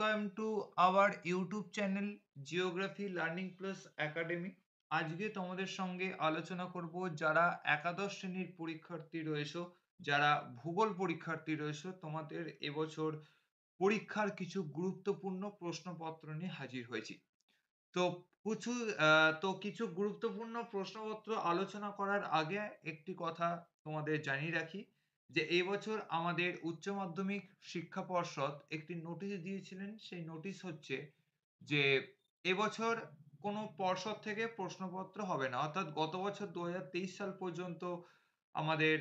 welcome to our YouTube channel Geography Learning Plus Academy। আজকে তোমাদের সঙ্গে আলোচনা করব যারা একাদশ শ্রেণীর পরীক্ষার্থী রয়েছো, যারা ভূগোল পরীক্ষার্থী রয়েছো, তোমাদের এবছর পরীক্ষার কিছু গুরুত্বপূর্ণ প্রশ্নপত্র নিয়ে হাজির হয়েছি। তো কিছু কিছু গুরুত্বপূর্ণ প্রশ্নপত্র আলোচনা করার আগে একটি কথা তোমাদের জানিয়ে রাখি যে এই বছর আমাদের উচ্চ মাধ্যমিক শিক্ষা পর্ষদ একটি নোটিশ দিয়েছিলেন। সেই নোটিশ হচ্ছে যে এবছর কোনো পর্ষদ থেকে প্রশ্নপত্র হবে না, অর্থাৎ গত বছর 2023 সাল পর্যন্ত আমাদের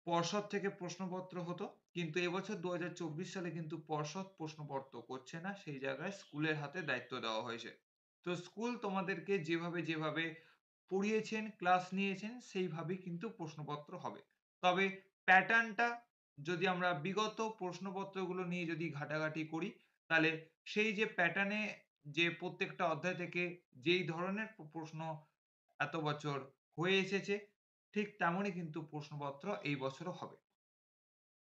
পর্ষদ থেকে প্রশ্নপত্র হতো, কিন্তু এবছর 2024 সালে কিন্তু পর্ষদ প্রশ্নপত্র করছে না, সেই জায়গায় স্কুলের হাতে দায়িত্ব দেওয়া হয়েছে। তো স্কুল তোমাদেরকে যেভাবে পড়িয়েছেন, ক্লাস নিয়েছেন, সেইভাবেই কিন্তু প্রশ্নপত্র হবে। তবে প্যাটার্নটা যদি আমরা বিগত প্রশ্নপত্রগুলো নিয়ে যদি ঘাটাঘাটি করি, তাহলে সেই যে প্যাটার্নে যে প্রত্যেকটা অধ্যায় থেকে যেই ধরনের প্রশ্ন এত বছর হয়ে এসেছে, ঠিক তেমনই কিন্তু প্রশ্নপত্র এই বছরও হবে।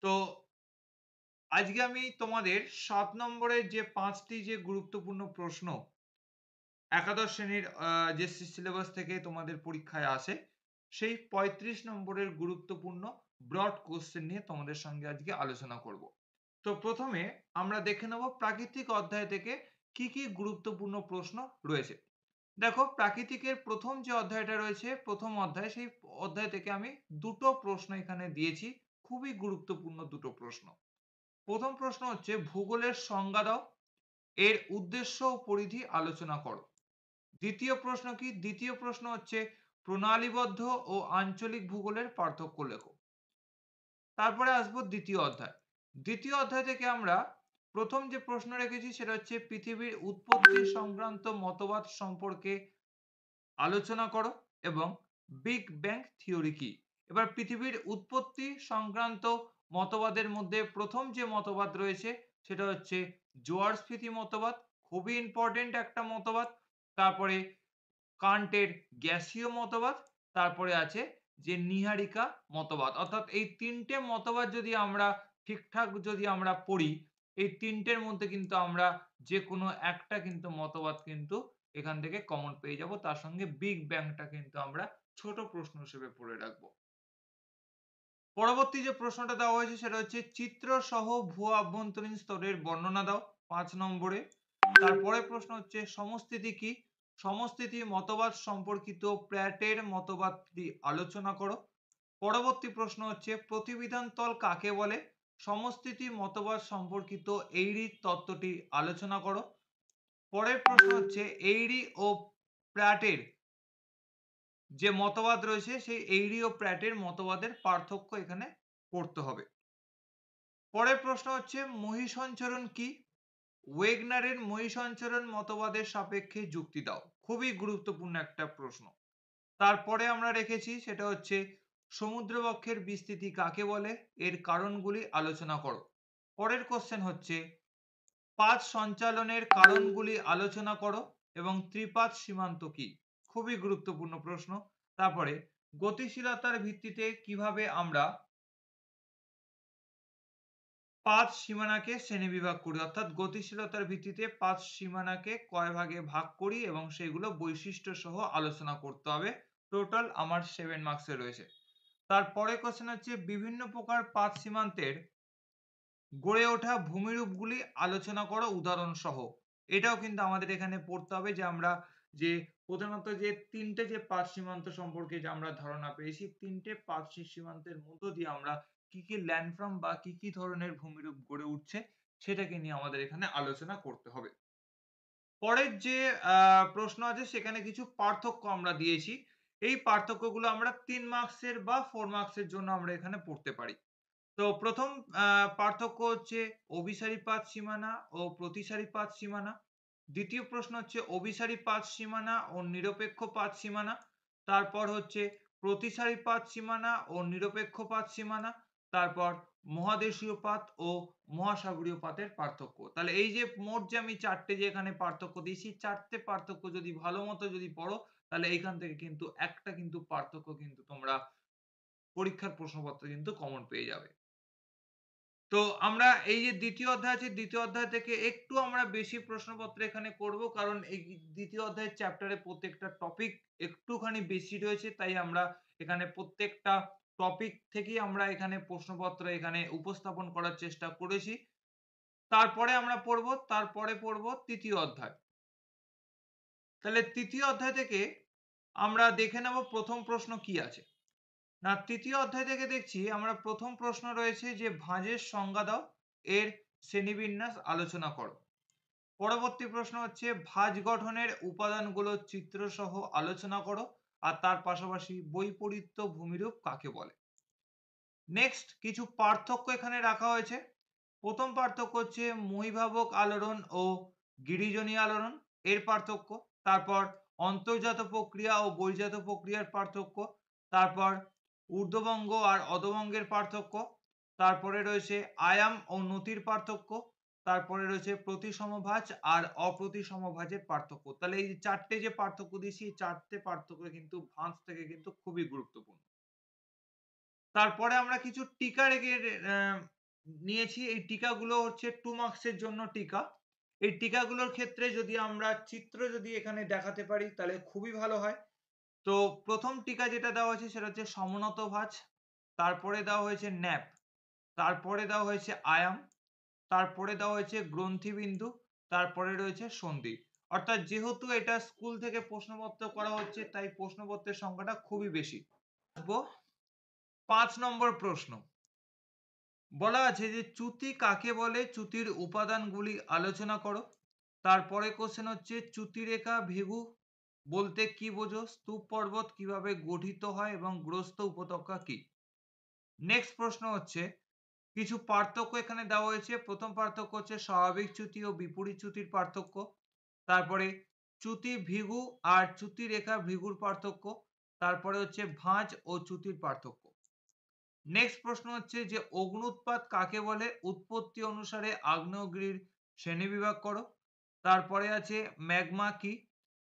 তো আজকে আমি তোমাদের ৭ নম্বরের যে ৫ টি যে গুরুত্বপূর্ণ প্রশ্ন একাদশ শ্রেণীর যে সিলেবাস থেকে তোমাদের পরীক্ষায় আসে, সেই ৩৫ নম্বরের গুরুত্বপূর্ণ ব্রড কোয়েশ্চেন নিয়ে তোমাদের সঙ্গে আজকে আলোচনা করব। তো প্রথমে আমরা দেখে নেব প্রাকৃতিক অধ্যায় থেকে কি কি গুরুত্বপূর্ণ প্রশ্ন রয়েছে। দেখো, প্রাকৃতিকের প্রথম যে অধ্যায়টা রয়েছে, প্রথম অধ্যায়, সেই অধ্যায় থেকে আমি দুটো প্রশ্ন এখানে দিয়েছি, খুবই গুরুত্বপূর্ণ দুটো প্রশ্ন। প্রথম প্রশ্ন হচ্ছে ভূগোলের সংজ্ঞা দাও, এর উদ্দেশ্য ও পরিধি আলোচনা করো। দ্বিতীয় প্রশ্ন কি? দ্বিতীয় প্রশ্ন হচ্ছে প্রণালীবদ্ধ ও আঞ্চলিক ভূগোলের পার্থক্য লেখো। তারপরে আসবো দ্বিতীয় অধ্যায়। দ্বিতীয় অধ্যায় থেকে আমরা প্রথম যে প্রশ্ন রেখেছি সেটা হচ্ছে পৃথিবীর উৎপত্তি সংক্রান্ত মতবাদ সম্পর্কে আলোচনা করো এবং বিগ ব্যাং থিওরি কি। এবার পৃথিবীর উৎপত্তি সংক্রান্ত মতবাদের মধ্যে প্রথম যে মতবাদ রয়েছে সেটা হচ্ছে জোয়ার স্ফীতি মতবাদ, খুবই ইম্পর্টেন্ট একটা মতবাদ। তারপরে কান্টের গ্যাসীয় মতবাদ, তারপরে আছে যে নীহারিকা মতবাদ। অর্থাৎ এই তিনটে মতবাদ যদি আমরা ঠিকঠাক যদি আমরা পড়ি, এই তিনটের মধ্যে কিন্তু আমরা যে কোনো একটা কিন্তু মতবাদ কিন্তু এখান থেকে কমন পেয়ে যাব। তার সঙ্গে বিগ ব্যাংটা কিন্তু আমরা ছোট প্রশ্ন হিসেবে পড়ে রাখবো। পরবর্তী যে প্রশ্নটা দেওয়া হয়েছে সেটা হচ্ছে চিত্র সহ ভূ আভ্যন্তরীণ স্তরের বর্ণনা দাও, ৫ নম্বরে। তারপরের প্রশ্ন হচ্ছে সমস্থিতি কি? সমস্থিতি মতবাদ সম্পর্কিত প্র্যাটের মতবাদটি আলোচনা করো। পরবর্তী প্রশ্ন হচ্ছে প্রতিবিধান তল কাকে বলে? সমস্থিতি মতবাদ সম্পর্কিত এইরি তত্ত্বটি আলোচনা করো। পরের প্রশ্ন হচ্ছে এইরি ও প্র্যাটের যে মতবাদ রয়েছে, সেই এইরি ও প্র্যাটের মতবাদের পার্থক্য এখানে করতে হবে। পরের প্রশ্ন হচ্ছে মহীসঞ্চরণ কি? ওয়েগনারের মহীসঞ্চরণ মতবাদের সাপেক্ষে যুক্তি দাও। খুবই গুরুত্বপূর্ণ একটা প্রশ্ন। তারপরে আমরা রেখেছি সেটা হচ্ছে সমুদ্রবক্ষের বিস্তৃতি কাকে বলে? এর কারণগুলি আলোচনা করো। পরের কোশ্চেন হচ্ছে পাত সঞ্চালনের কারণগুলি আলোচনা করো এবং ত্রিপাত সীমান্ত কি? খুবই গুরুত্বপূর্ণ প্রশ্ন। তারপরে গতিশীলতার ভিত্তিতে কিভাবে আমরা পাঁচ সীমানাকে শ্রেণীবিভাগ করি, অর্থাৎ গতিশীলতার ভিত্তিতে পাঁচ সীমানাকে কয় ভাগে ভাগ করি এবং সেগুলো বৈশিষ্ট্য সহ আলোচনা করতে হবে। টোটাল আমার 7 মার্কসে রয়েছে। তারপরে কোশ্চেন হচ্ছে বিভিন্ন প্রকার পাঁচ সীমান্তের গড়ে ওঠা ভূমিরূপগুলি আলোচনা করো উদাহরণ সহ। এটাও কিন্তু আমাদের এখানে পড়তে হবে যে আমরা যে প্রধানত যে তিনটে যে পাঁচ সীমান্ত সম্পর্কে যে আমরা ধারণা পেয়েছি, তিনটে পাঁচ সীমান্তের মধ্য দিয়ে আমরা কি কি ল্যান্ডফর্ম বা কি কি ধরনের ভূমিরূপ গড়ে উঠছে সেটাকে নিয়ে আমাদের এখানে আলোচনা করতে হবে। পরের যে প্রশ্ন আছে সেখানে কিছু পার্থক্য আমরা দিয়েছি। এই পার্থক্যগুলো আমরা 3 মার্কসের বা 4 মার্কসের জন্য আমরা এখানে পড়তে পারি। তো প্রথম পার্থক্য হচ্ছে অভিসারী পাত সীমানা ও প্রতিসারী পাত সীমানা। দ্বিতীয় প্রশ্ন হচ্ছে অভিসারী পাত সীমানা ও নিরপেক্ষ পাত সীমানা। তারপর হচ্ছে প্রতিসারী পাত সীমানা ও নিরপেক্ষ পাত সীমানা। তারপর মহাদেশীয় পাত ও মহাসাগরীয় পাতের পার্থক্য। তাহলে এই যে মোট যে আমি ৪ টে যে এখানে পার্থক্য দিয়েছি, ৪ টে পার্থক্য যদি ভালো মতো যদি পড়ো, তাহলে এইখান থেকে কিন্তু একটা কিন্তু পার্থক্য কিন্তু তোমরা পরীক্ষার প্রশ্নপত্রে কিন্তু কমন পেয়ে যাবে। তো আমরা এই যে দ্বিতীয় অধ্যায় আছে, দ্বিতীয় অধ্যায় থেকে একটু আমরা বেশি প্রশ্নপত্র এখানে করব, কারণ এই দ্বিতীয় অধ্যায়ের চ্যাপ্টারে প্রত্যেকটা টপিক একটুখানি বেশি রয়েছে, তাই আমরা এখানে প্রত্যেকটা টপিক থেকেই আমরা এখানে প্রশ্নপত্র এখানে উপস্থাপন করার চেষ্টা করেছি। তারপরে আমরা তারপরে পড়ব তৃতীয় অধ্যায়। তাহলে তৃতীয় অধ্যায় থেকে আমরা দেখে নেব প্রথম প্রশ্ন কি আছে। না, তৃতীয় অধ্যায় থেকে দেখছি আমরা প্রথম প্রশ্ন রয়েছে যে ভাঁজের সংজ্ঞা দাও, এর শ্রেণীবিন্যাস আলোচনা করো। পরবর্তী প্রশ্ন হচ্ছে ভাঁজ গঠনের উপাদানগুলো চিত্রসহ আলোচনা করো, আর তার পাশাপাশি বৈপরীত্য ভূমিরূপ কাকে বলে। নেক্সট কিছু পার্থক্য এখানে রাখা হয়েছে। প্রথম পার্থক্য হচ্ছে মহীভাবক আলোড়ন ও গিরিজনী আলোড়ন এর পার্থক্য। তারপর অন্তর্জাত প্রক্রিয়া ও বহির্জাত প্রক্রিয়ার পার্থক্য। তারপর ঊর্ধ্ববঙ্গ আর অধোবঙ্গের পার্থক্য। তারপরে রয়েছে আয়াম ও নতির পার্থক্য। তারপরে রয়েছে প্রতিসম ভাঁজ আর অপ্রতিসম ভাঁজের পার্থক্য। তাহলে এই চারটে যে পার্থক্য দিয়েছি, এই চারটে পার্থক্য কিন্তু ভাঁজ থেকে কিন্তু খুবই গুরুত্বপূর্ণ। তারপরে আমরা কিছু টিকা রেখে নিয়েছি। এই টিকাগুলো হচ্ছে 2 মার্কস এর জন্য টিকা। এই টিকাগুলোর ক্ষেত্রে যদি আমরা চিত্র যদি এখানে দেখাতে পারি তাহলে খুবই ভালো হয়। তো প্রথম টিকা যেটা দেওয়া হয়েছে সেটা হচ্ছে সমনত ভাঁজ, তারপরে দেওয়া হয়েছে ন্যাপ, তারপরে দেওয়া হয়েছে আয়াম, তারপরে দেওয়া হয়েছে গ্রন্থিবিন্দু, তারপরে রয়েছে সন্ধি। অর্থাৎ যেহেতু এটা স্কুল থেকে প্রশ্নপত্র করা হচ্ছে, তাই প্রশ্নপত্রের সংখ্যাটা খুবই বেশি। 5 নম্বর প্রশ্ন বলা আছে যে চ্যুতি কাকে বলে, চ্যুতির উপাদানগুলি আলোচনা করো। তারপরে কোশ্চেন হচ্ছে চ্যুতিরেখা ভৃগু বলতে কি বোঝো, স্তূপ পর্বত কিভাবে গঠিত হয় এবং গ্রস্ত উপত্যকা কি। নেক্সট প্রশ্ন হচ্ছে কিছু পার্থক্য এখানে দেওয়া হয়েছে। প্রথম পার্থক্য হচ্ছে স্বাভাবিক চ্যুতি ও বিপরীত চ্যুতির পার্থক্য। তারপরে চ্যুতি ভৃগু আর চ্যুতিরেখা ভৃগুর পার্থক্য। তারপরে হচ্ছে ভাঁজ ও চ্যুতির পার্থক্য। নেক্সট প্রশ্ন হচ্ছে যে অগ্ন্যুৎপাত কাকে বলে, উৎপত্তি অনুসারে আগ্নেয়গিরির শ্রেণীবিভাগ করো। তারপরে আছে ম্যাগমা কি,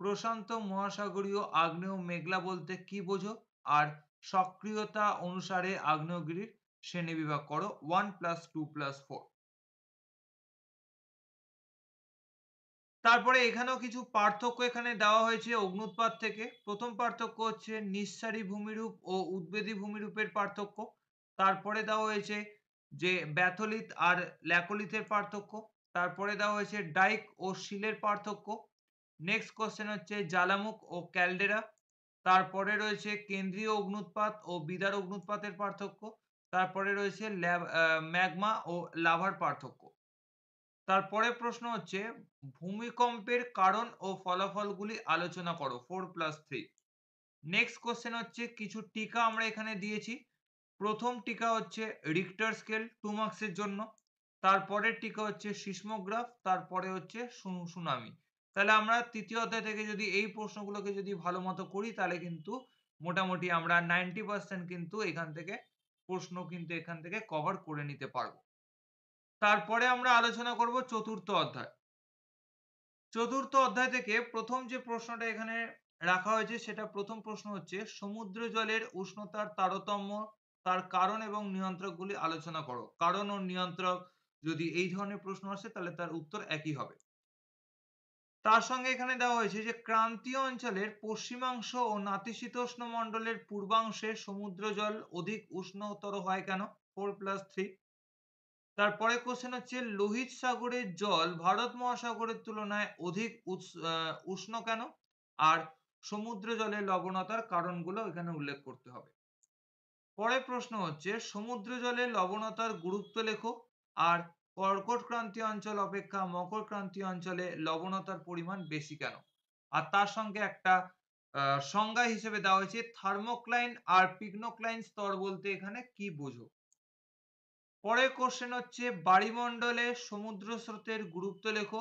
প্রশান্ত মহাসাগরীয় আগ্নেয় মেঘলা বলতে কি বোঝো, আর সক্রিয়তা অনুসারে আগ্নেয়গিরির শ্রেণীবিভাগ করো 1+2+4। তারপরে এখানেও কিছু পার্থক্য এখানে দেওয়া হয়েছে অগ্ন্যুৎপাত থেকে। প্রথম পার্থক্য হচ্ছে নিঃসারী ভূমিরূপ ও উদ্বেদী ভূমিরূপের পার্থক্য। তারপরে দেওয়া হয়েছে যে ব্যাথলিথ আর ল্যাকোলিথের পার্থক্য। তারপরে দেওয়া হয়েছে ডাইক ও শিলের পার্থক্য। নেক্সট কোশ্চেন হচ্ছে জ্বালামুখ ও ক্যালডেরা। তারপরে রয়েছে কেন্দ্রীয় অগ্ন্যুৎপাত ও বিদার অগ্ন্যুৎপাতের পার্থক্য। তারপরে রয়েছে ম্যাগমা ও লাভার পার্থক্য। তারপরে প্রশ্ন হচ্ছে ভূমিকম্পের কারণ ও ফলাফলগুলি আলোচনা করো 4+3। নেক্সট কোশ্চেন হচ্ছে কিছু টিকা আমরা এখানে দিয়েছি। প্রথম টিকা হচ্ছে রিক্টার স্কেল 2 মার্কসের জন্য। তারপরের টিকা হচ্ছে সিসমোগ্রাফ, তারপরে হচ্ছে সুনামি। তাহলে আমরা তৃতীয় অধ্যায় থেকে যদি এই প্রশ্নগুলোকে যদি ভালো মতো করি তাহলে কিন্তু মোটামুটি আমরা 90% কিন্তু এখান থেকে প্রশ্ন কিন্তু এখান থেকে কভার করে নিতে পারবো। তারপরে আমরা আলোচনা করব চতুর্থ অধ্যায়। চতুর্থ অধ্যায় থেকে প্রথম যে প্রশ্নটা এখানে রাখা হয়েছে সেটা প্রথম প্রশ্ন হচ্ছে সমুদ্র জলের উষ্ণতার তারতম্য, তার কারণ এবং নিয়ন্ত্রকগুলি আলোচনা করো। কারণ ও নিয়ন্ত্রক যদি এই ধরনের প্রশ্ন আসে তাহলে তার উত্তর একই হবে। তার সঙ্গে এখানে দেওয়া হয়েছে যে ক্রান্তীয় অঞ্চলের পশ্চিমাংশ ও নাতিশীতোষ্ণ মণ্ডলের পূর্বাংশে সমুদ্র জল অধিক উষ্ণতর হয় কেন, 4+3। তারপরে কোশ্চেন হচ্ছে লোহিত সাগরের জল ভারত মহাসাগরের তুলনায় অধিক উষ্ণ কেন, আর সমুদ্র জলের লবণতার কারণগুলো এখানে উল্লেখ করতে হবে। পরের প্রশ্ন হচ্ছে সমুদ্র জলের লবণতার গুরুত্ব লেখো, আর কর্কট ক্রান্তীয় অঞ্চল অপেক্ষা মকর ক্রান্তীয় অঞ্চলে লবণতার পরিমাণ বেশি কেন। আর তার সঙ্গে একটা সংজ্ঞা হিসেবে দেওয়া হয়েছে থার্মোক্লাইন আর পিগনোক্লাইন স্তর বলতে এখানে কি বোঝো। পরের কোশ্চেন হচ্ছে বায়ুমণ্ডলে সমুদ্র স্রোতের গুরুত্ব লেখো।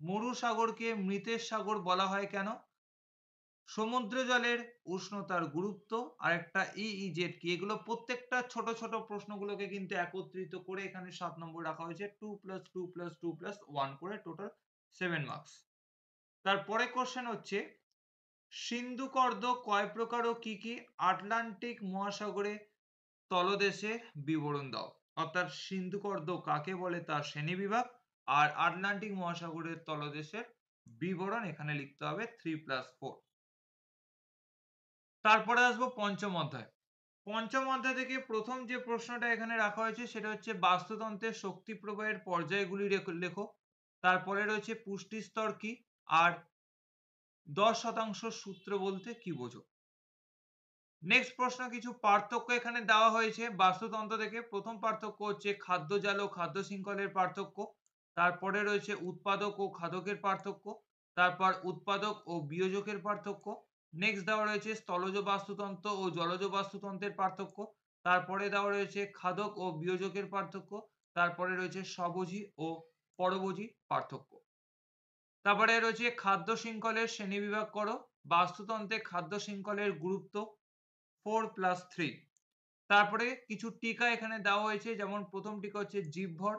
মরুসাগরকে মৃতের সাগর বলা হয় কেন, সমুদ্র জলের উষ্ণতার গুরুত্ব, আর একটা ইইজেড কি। এগুলো প্রত্যেকটা ছোট ছোট প্রশ্নগুলোকে কিন্তু একত্রিত করে এখানে 7 নম্বর রাখা হয়েছে। 2+2+2+1 করে টোটাল 7 মার্কস। তারপরে কোশ্চেন হচ্ছে সিন্ধুকর্দ কয় প্রকার ও কি কি, আটলান্টিক মহাসাগরে তলদেশে বিবরণ দাও। অর্থাৎ সিন্ধুকর্দ কাকে বলে তার শ্রেণীবিভাগ, আর আটলান্টিক মহাসাগরের তলদেশের বিবরণ এখানে লিখতে হবে 3+4। তারপরে আসবো পঞ্চম অধ্যায়। পঞ্চম অধ্যায় থেকে প্রথম যে প্রশ্নটা এখানে রাখা হয়েছে সেটা হচ্ছে বাস্তুতন্ত্রের শক্তি প্রবাহের পর্যায়গুলি লেখো। তারপরে রয়েছে পুষ্টি স্তর কি, আর 10% সূত্র বলতে কি বোঝো। নেক্সট প্রশ্ন, কিছু পার্থক্য এখানে দেওয়া হয়েছে বাস্তুতন্ত্র থেকে। প্রথম পার্থক্য হচ্ছে খাদ্য জাল ও খাদ্য শৃঙ্খলের পার্থক্য। তারপরে রয়েছে উৎপাদক ও খাদকের পার্থক্য। তারপর উৎপাদক ও বিয়োজকের পার্থক্য। নেক্সট দেওয়া রয়েছে স্থলজ বাস্তুতন্ত্র ও জলজ বাস্তুতন্ত্রের পার্থক্য। তারপরে দেওয়া রয়েছে খাদক ও বিয়োজকের পার্থক্য। তারপরে রয়েছে স্বভোজী ও পরভোজী পার্থক্য। তারপরে রয়েছে খাদ্য শৃঙ্খলের শ্রেণীবিভাগ করো। বাস্তুতন্ত্রে খাদ্য শৃঙ্খলের গুরুত্ব 4+3। তারপরে কিছু টিকা এখানে দেওয়া হয়েছে, যেমন প্রথম টিকা হচ্ছে জীবভর,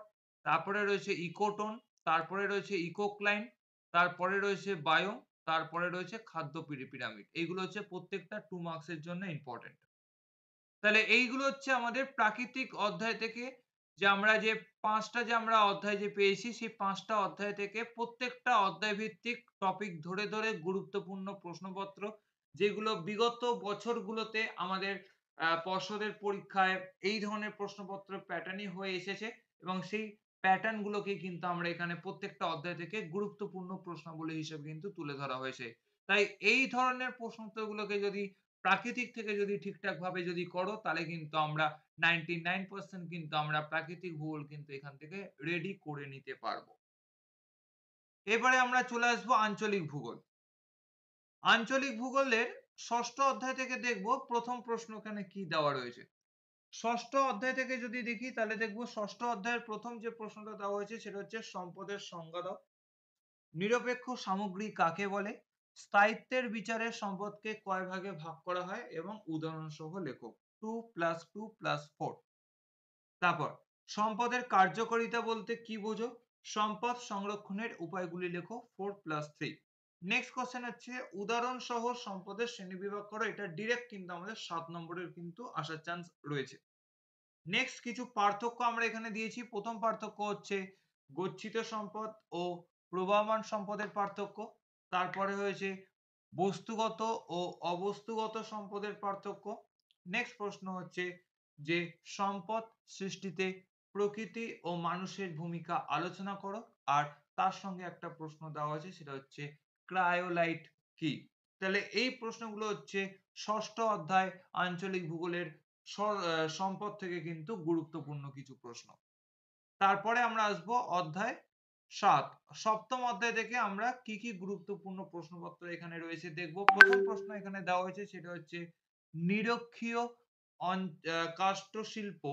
তারপরে রয়েছে ইকোটোন, তারপরে রয়েছে ইকোক্লাইন, তারপরে রয়েছে বায়োম, তারপরে রয়েছে খাদ্য পিরামিড। এইগুলো হচ্ছে প্রত্যেকটা 2 মার্কস এর জন্য ইম্পর্টেন্ট। তাহলে এইগুলো হচ্ছে আমাদের প্রাকৃতিক অধ্যায় থেকে যে আমরা যে 5টা যে আমরা অধ্যায় যে পেয়েছি, সেই 5টা অধ্যায় থেকে প্রত্যেকটা অধ্যায় ভিত্তিক টপিক ধরে ধরে গুরুত্বপূর্ণ প্রশ্নপত্র, যেগুলো বিগত বছরগুলোতে আমাদের পর্ষদের পরীক্ষায় এই ধরনের প্রশ্নপত্র প্যাটার্নই হয়ে এসেছে, এবং সেই প্যাটার্ন গুলোকেই কিন্তু আমরা এখানে প্রত্যেকটা অধ্যায় থেকে গুরুত্বপূর্ণ প্রশ্নাবলী হিসেবে কিন্তু তুলে ধরা হয়েছে। তাই এই ধরনের প্রশ্নোত্তরগুলোকে যদি প্রাকৃতিক থেকে যদি ঠিকঠাক ভাবে যদি করো, তাহলে কিন্তু আমরা 99% কিন্তু আমরা প্রাকৃতিক ভূগোল কিন্তু এখান থেকে রেডি করে নিতে পারবো। এবারে আমরা চলে আসবো আঞ্চলিক ভূগোল। আঞ্চলিক ভূগোলের ষষ্ঠ অধ্যায় থেকে দেখবো প্রথম প্রশ্ন এখানে কি দেওয়া রয়েছে। ষষ্ঠ অধ্যায় থেকে যদি দেখি তাহলে দেখবো ষষ্ঠ অধ্যায়ের প্রথম যে প্রশ্নটা দেওয়া হয়েছে সেটা হচ্ছে সম্পদের সংজ্ঞা দাও। নিরপেক্ষ সামগ্রী কাকে বলে? স্থায়িত্বের বিচারে সম্পদকে কয় ভাগে ভাগ করা হয় এবং উদাহরণ সহ লেখো। 2+2+4। তারপর সম্পদের কার্যকারিতা বলতে কি বোঝো? সম্পদ সংরক্ষণের উপায়গুলি লেখো। 4+3। নেক্সট কোশ্চেন হচ্ছে উদাহরণ সহ সম্পদের শ্রেণীবিভাগ করো। এটা ডিরেক্ট কিন্তু আমাদের 7 নম্বরের কিন্তু আসার চান্স রয়েছে। নেক্সট কিছু পার্থক্য আমরা এখানে দিয়েছি। প্রথম পার্থক্য হচ্ছে গচ্ছিত সম্পদ ও প্রবাহমান সম্পদের পার্থক্য। তারপরে হয়েছে বস্তুগত ও অবস্তুগত সম্পদের পার্থক্য। নেক্সট প্রশ্ন হচ্ছে যে সম্পদ সৃষ্টিতে প্রকৃতি ও মানুষের ভূমিকা আলোচনা করো। আর তার সঙ্গে একটা প্রশ্ন দেওয়া হয়েছে, সেটা হচ্ছে ক্রায়োলাইট কি? তাহলে এই প্রশ্নগুলো হচ্ছে ষষ্ঠ অধ্যায় আঞ্চলিক ভূগোলের সম্পদ থেকে কিন্তু গুরুত্বপূর্ণ কিছু প্রশ্ন। তারপরে আমরা আসবো অধ্যায় 7। সপ্তম অধ্যায় থেকে আমরা কি কি গুরুত্বপূর্ণ প্রশ্নপত্র এখানে রয়েছে দেখব। প্রথম প্রশ্ন এখানে দেওয়া হয়েছে সেটা হচ্ছে নিরক্ষীয় কাষ্ঠ শিল্প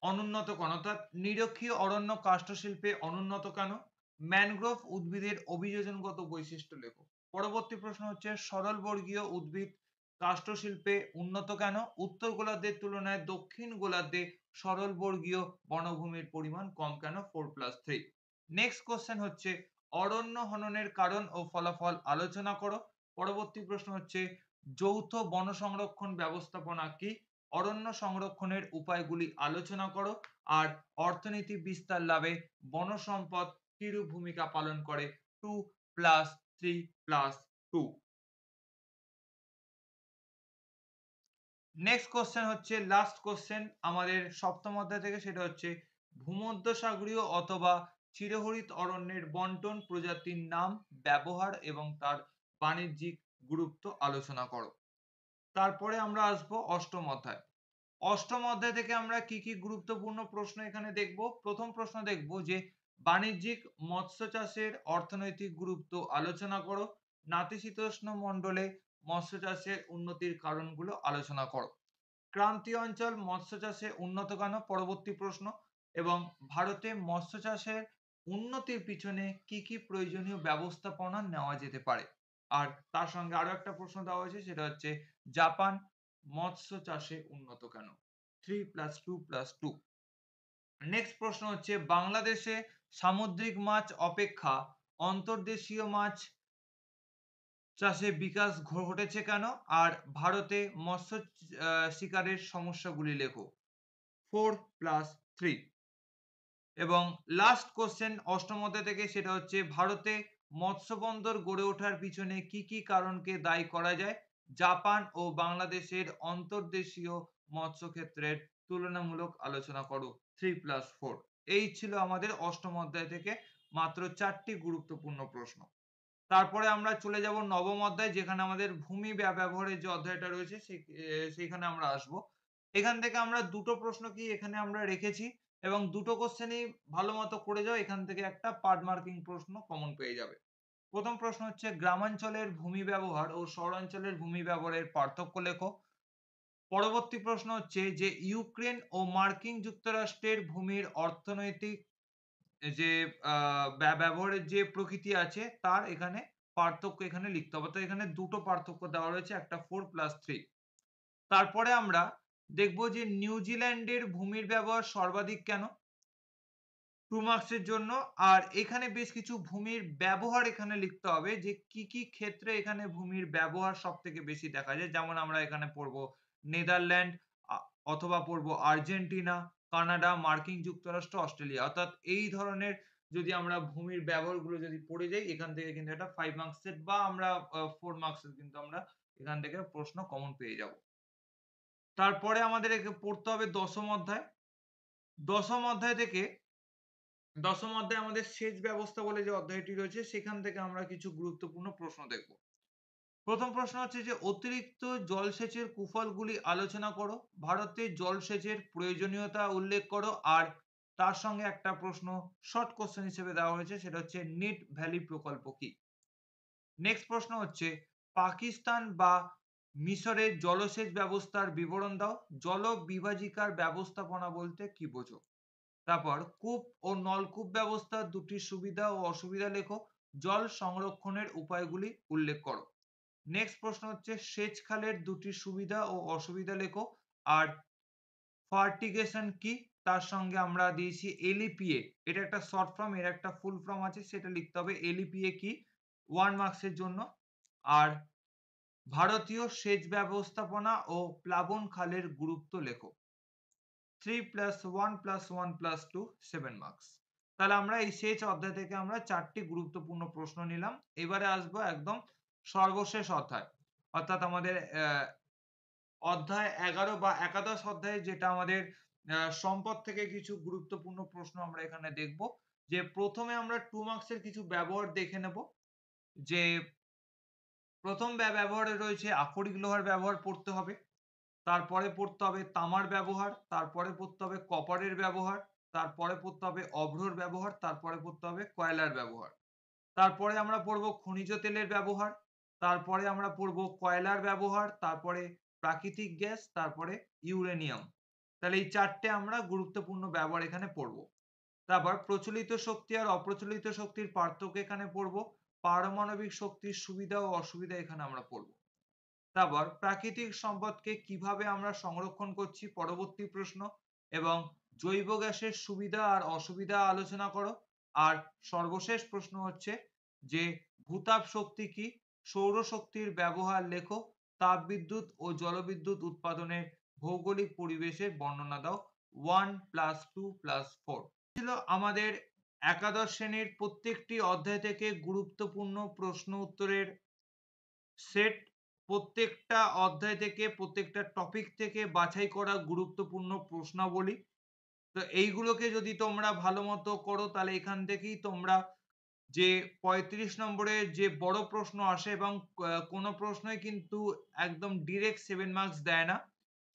অনুন্নত কেন? অর্থাৎ নিরক্ষীয় অরণ্য কাষ্ঠ শিল্পে অনুন্নত কেন? ম্যানগ্রোভ উদ্ভিদের অভিযোজনগত বৈশিষ্ট্য লেখো। পরবর্তী প্রশ্ন হচ্ছে সরল বর্গীয় উদ্ভিদ কাষ্ঠ শিল্পে উন্নত কেন? উত্তর গোলার্ধের তুলনায় দক্ষিণ গোলার্ধে সরল বর্গীয় বনভূমির পরিমাণ কম কেন? 4+3। নেক্সট কোশ্চেন হচ্ছে অরণ্য হননের কারণ ও ফলাফল আলোচনা করো। পরবর্তী প্রশ্ন হচ্ছে যৌথ বন সংরক্ষণ ব্যবস্থাপনা কি? অরণ্য সংরক্ষণের উপায়গুলি আলোচনা করো। আর অর্থনীতি বিস্তার লাভে বন সম্পদ কিরূপ ভূমিকা পালন করে? 2+3+2। নেক্সট কোশ্চেন হচ্ছে লাস্ট কোশ্চেন আমাদের সপ্তম অধ্যায় থেকে, সেটা হচ্ছে ভূমধ্যসাগরীয় অথবা চিরহরিত অরণ্যের বন্টন, প্রজাতির নাম, ব্যবহার এবং তার বাণিজ্যিক গুরুত্ব আলোচনা করো। তারপরে আমরা আসবো অষ্টম অধ্যায়। অষ্টম অধ্যায় থেকে আমরা কি কি গুরুত্বপূর্ণ প্রশ্ন এখানে দেখব। প্রথম প্রশ্ন দেখব যে বাণিজ্যিক মৎস্য চাষের অর্থনৈতিক গুরুত্ব আলোচনা করো। নাতিশীতোষ্ণ মণ্ডলে মৎস্য চাষের উন্নতির কারণগুলো আলোচনা করো। ক্রান্তীয় অঞ্চল মৎস্য চাষে উন্নত কেন? পরবর্তী প্রশ্ন। এবং ভারতে মৎস্য চাষের উন্নতির পিছনে কি কি প্রয়োজনীয় ব্যবস্থাপনা নেওয়া যেতে পারে? আর তার সঙ্গে আরো একটা প্রশ্ন দেওয়া হয়েছে, সেটা হচ্ছে জাপান মৎস্য চাষে উন্নত কেন? 3+2+2। নেক্সট প্রশ্ন হচ্ছে বাংলাদেশে সামুদ্রিক মাছ অপেক্ষা অন্তর্দেশীয় মাছ চাষে বিকাশ ঘটেছে কেন? আর ভারতে মৎস্য শিকারের সমস্যাগুলি লেখো। 4+3 এবং লাস্ট কোশ্চেন অষ্টম অধ্যায় থেকে, সেটা হচ্ছে ভারতে মৎস্য বন্দর গড়ে ওঠার পিছনে কি কি কারণকে দায়ী করা যায়? জাপান ও বাংলাদেশের অন্তর্দেশীয় মৎস্য ক্ষেত্রের তুলনামূলক আলোচনা করো 3+4। এই ছিল আমাদের অষ্টম অধ্যায় থেকে মাত্র 4টি গুরুত্বপূর্ণ প্রশ্ন। তারপরে আমরা চলে যাব নবম অধ্যায়, যেখানে আমাদের ভূমি ব্যবহারের যে অধ্যায়টা রয়েছে সেইখানে আমরা আসবো। এখান থেকে আমরা দুটো প্রশ্ন কি এখানে আমরা রেখেছি এবং দুটো কোশ্চেনই ভালো মতো করে যাও, এখান থেকে একটা পার্ট মার্কিং প্রশ্ন কমন পেয়ে যাবে। প্রথম প্রশ্ন হচ্ছে গ্রামাঞ্চলের ভূমি ব্যবহার ও শহরাঞ্চলের ভূমি ব্যবহারের পার্থক্য লেখো। পরবর্তী প্রশ্ন হচ্ছে যে ইউক্রেন ও মার্কিন যুক্তরাষ্ট্রের ভূমির অর্থনৈতিক যে ব্যবহারের যে প্রকৃতি আছে তার এখানে পার্থক্য এখানে লিখতে হবে। অর্থাৎ এখানে দুটো পার্থক্য দেওয়া রয়েছে, একটা 4+3। তারপরে আমরা দেখব যে নিউজিল্যান্ডের ভূমির ব্যবহার সর্বাধিক কেন? 2 মার্কস এর জন্য। আর এখানে বেশ কিছু ভূমির ব্যবহার এখানে লিখতে হবে, যে কি কি ক্ষেত্রে এখানে ভূমির ব্যবহার সবথেকে বেশি দেখা যায়। যেমন আমরা এখানে পড়ব নেদারল্যান্ড, আ অথবা পড়ব আর্জেন্টিনা, কানাডা, মার্কিন যুক্তরাষ্ট্র, অস্ট্রেলিয়া। অর্থাৎ এই ধরনের যদি আমরা ভূমির ব্যবহারগুলো যদি পড়ে যাই, এখান থেকে কিন্তু এটা 5 মার্কস এর বা আমরা 4 মার্কস এর কিন্তু আমরা এখান থেকে প্রশ্ন কমন পেয়ে যাব। তারপরে আমাদের পড়তে হবে দশম অধ্যায়। দশম অধ্যায় থেকে দশম অধ্যায়ে আমাদের সেচ ব্যবস্থা বলে যে অধ্যায়টি রয়েছে, সেখান থেকে আমরা কিছু গুরুত্বপূর্ণ প্রশ্ন দেখব। প্রথম প্রশ্ন হচ্ছে যে অতিরিক্ত জলসেচের কুফলগুলি আলোচনা করো। ভারতে জলসেচের প্রয়োজনীয়তা উল্লেখ করো। আর তার সঙ্গে একটা প্রশ্ন শর্ট কোশ্চেন হিসেবে দেওয়া হয়েছে, সেটা হচ্ছে নিট ভ্যালি প্রকল্প কি। নেক্সট প্রশ্ন হচ্ছে পাকিস্তান বা মিশরের জলসেচ ব্যবস্থার বিবরণ দাও। জল বিভাজিকার ব্যবস্থাপনা বলতে কি বোঝো? তারপর কূপ ও নলকূপ ব্যবস্থার দুটি সুবিধা ও অসুবিধা লেখো। জল সংরক্ষণের উপায়গুলি উল্লেখ করো। নেক্সট প্রশ্ন হচ্ছে সেচ খালের দুটি সুবিধা ও অসুবিধা লেখো। আর ফার্টিগেশন কি, তার সঙ্গে আমরা দিয়েছি এলইপিএ, এটা একটা শর্ট ফর্ম, এর একটা ফুল ফর্ম আছে, সেটা লিখতে হবে। এলইপিএ কি, 1 মার্কস এর জন্য। আর ভারতীয় সেচ ব্যবস্থাপনা ও প্লাবন খালের গুরুত্ব লেখো। 3+1+1+2 7 মার্কস। তাহলে আমরা এই সেচ অধ্যায় থেকে আমরা 4টি গুরুত্বপূর্ণ প্রশ্ন নিলাম। এবারে আসবো একদম সর্বশেষ অধ্যায়, অর্থাৎ আমাদের অধ্যায় 11 বা একাদশ অধ্যায়ে, যেটা আমাদের সম্পদ থেকে কিছু গুরুত্বপূর্ণ প্রশ্ন আমরা এখানে দেখব। যে প্রথমে আমরা 2 মার্কস এর কিছু ব্যবহার দেখে নেব। যে প্রথম ব্যবহারে রয়েছে আকরিক লোহার ব্যবহার পড়তে হবে। তারপরে পড়তে হবে তামার ব্যবহার, তারপরে পড়তে হবে কপারের ব্যবহার, তারপরে পড়তে হবে অভ্রর ব্যবহার, তারপরে পড়তে হবে কয়লার ব্যবহার। তারপরে আমরা পড়ব খনিজ তেলের ব্যবহার, তারপরে আমরা পড়ব কয়লার ব্যবহার, তারপরে প্রাকৃতিক গ্যাস, তারপরে ইউরেনিয়াম। তাহলে এই 4টে আমরা গুরুত্বপূর্ণ ব্যবহার এখানে পড়ব। তারপর প্রচলিত শক্তি আর অপ্রচলিত শক্তির পার্থক্য এখানে পড়ব। পারমাণবিক শক্তির সুবিধা ও অসুবিধা এখানে আমরা পড়ব। তারপর প্রাকৃতিক সম্পদকে কিভাবে আমরা সংরক্ষণ করছি, পরবর্তী প্রশ্ন। এবং জৈব গ্যাসের সুবিধা আর অসুবিধা আলোচনা করো। আর সর্বশেষ প্রশ্ন হচ্ছে যে ভূতাপ শক্তি কি, সৌরশক্তির ব্যবহার লেখো। তাপবিদ্যুৎ ও জলবিদ্যুৎ উৎপাদনের ভৌগোলিক পরিবেশের বর্ণনা দাও। 1+2+4 ছিল আমাদের একাদশ শ্রেণীর প্রত্যেকটি অধ্যায় থেকে গুরুত্বপূর্ণ প্রশ্ন উত্তরের সেট। প্রত্যেকটা অধ্যায় থেকে, প্রত্যেকটা টপিক থেকে বাছাই করা গুরুত্বপূর্ণ প্রশ্নাবলী। তো এইগুলোকে যদি তোমরা ভালো মতো করো, তাহলে এখান থেকেই তোমরা যে 35 নম্বরের যে বড় প্রশ্ন আসে, এবং কোনো প্রশ্নই কিন্তু একদম ডিরেক্ট 7 মার্কস দেয় না,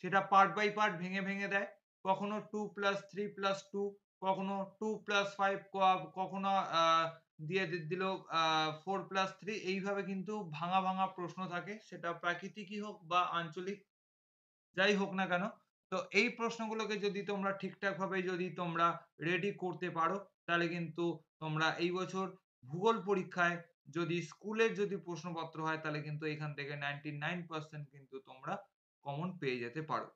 সেটা পার্ট বাই পার্ট ভেঙে ভেঙে দেয়। কখনো 2+3+2, কখনো 2+5, কখনো দিয়ে দিল 4+3, এইভাবে কিন্তু ভাঙা ভাঙা প্রশ্ন থাকে, সেটা প্রাকৃতিকই হোক বা আঞ্চলিক, যাই হোক না কেন। তো এই প্রশ্নগুলোকে যদি তোমরা ঠিকঠাক ভাবে যদি তোমরা রেডি করতে পারো, তাহলে কিন্তু তোমরা এই বছর ভূগোল পরীক্ষায় যদি স্কুলের যদি প্রশ্নপত্র হয়, তাহলে কিন্তু এখান থেকে 99% কিন্তু তোমরা কমন পেয়ে যেতে পারো।